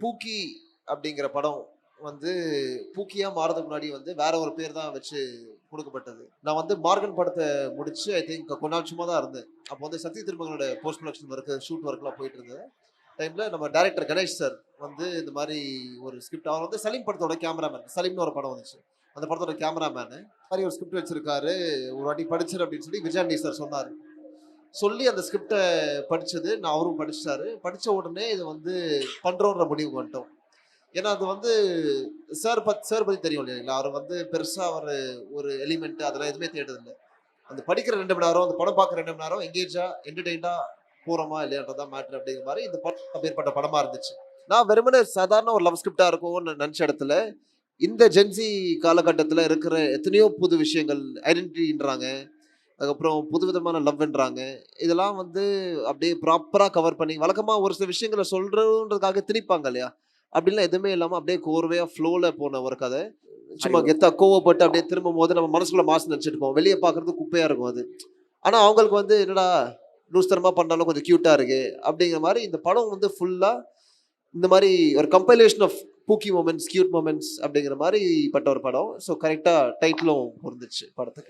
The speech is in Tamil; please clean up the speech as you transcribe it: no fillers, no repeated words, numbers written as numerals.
பூக்கி அப்படிங்கிற படம் வந்து பூக்கியா மாறதுக்கு முன்னாடி வந்து வேற ஒரு பேர் தான் வச்சு கொடுக்கப்பட்டது. நான் வந்து மார்கன் படத்தை முடிச்சு ஐ திங்க் கொஞ்ச நாள் சும்மா தான் இருந்தேன். அப்போ வந்து சத்ய திருமகளோட போஸ்ட் ப்ரொடக்ஷன் ஒர்க் ஷூட் ஒர்க்லாம் போயிட்டு இருந்தது டைம்ல நம்ம டைரக்டர் கணேஷ் சார் வந்து இந்த மாதிரி ஒரு ஸ்கிரிப்ட் அவர் வந்து சலீம் படத்தோட கேமராமேன். சலீம்னு ஒரு படம் வந்துச்சு. அந்த படத்தோட கேமராமேனு மாதிரி ஒரு ஸ்கிரிப்ட் வச்சிருக்காரு. ஒரு வாட்டி படிச்சிரு அப்படின்னு சொல்லி விஜயாண்டி சார் சொன்னாரு. சொல்லி அந்த ஸ்கிரிப்டை படிச்சது நான் அவரும் படிச்சிட்டாரு. படிச்ச உடனே இது வந்து பண்றோன்ற முடிவுக்கு வந்துட்டோம். ஏன்னா அது வந்து சார் பத்தி தெரியும் இல்லைங்களா? அவர் வந்து பெருசா ஒரு எலிமெண்ட் அதெல்லாம் எதுவுமே தேடுறதில்ல. அந்த படிக்கிற 2 மணி நேரம், அந்த படம் பார்க்குற 2 மணி நேரம் எங்கேஜா, என்டர்டெயின்டா போறோமா இல்லையான்றதான் மேட்டர் அப்படிங்கிற மாதிரி இந்த படம் அப்பேற்பட்ட படமா இருந்துச்சு. நான் வெறுமனே சாதாரண ஒரு லவ் ஸ்கிரிப்டா இருக்கும்னு நினைச்ச இடத்துல, இந்த ஜென்சி காலகட்டத்துல இருக்கிற எத்தனையோ புது விஷயங்கள் ஐடென்டிட்டின்றாங்க. அதுக்கப்புறம் புதுவிதமான லவ்ன்றாங்க. இதெல்லாம் வந்து அப்படியே ப்ராப்பரா கவர் பண்ணி வழக்கமா ஒரு சில விஷயங்கள சொல்றோன்றதுக்காக திணிப்பாங்க இல்லையா? அப்படிலாம் எதுவுமே இல்லாம அப்படியே கோர்வையா ஃப்ளோல போன ஒரு கதை. சும்மா கெத்தா கோவப்பட்டு அப்படியே திரும்பும்போது நம்ம மனசுக்குள்ள மாசு நினைச்சிட்டு இருப்போம். வெளிய பார்க்கறதுக்கு குப்பையா இருக்கும் அது. ஆனா அவங்களுக்கு வந்து என்னடா லூஸ்தனமா பண்ணாலும் கொஞ்சம் கியூட்டா இருக்கு. அப்படிங்கிற மாரி இந்த படம் வந்து ஃபுல்லா இந்த மாரி ஒரு compilation of pookie moments, cute moments அப்படிங்கிற மாரி பட்ட ஒரு படம். ஸோ கரெக்ட்டா டைட்டிலும் பொருந்துச்சு படத்துக்கு.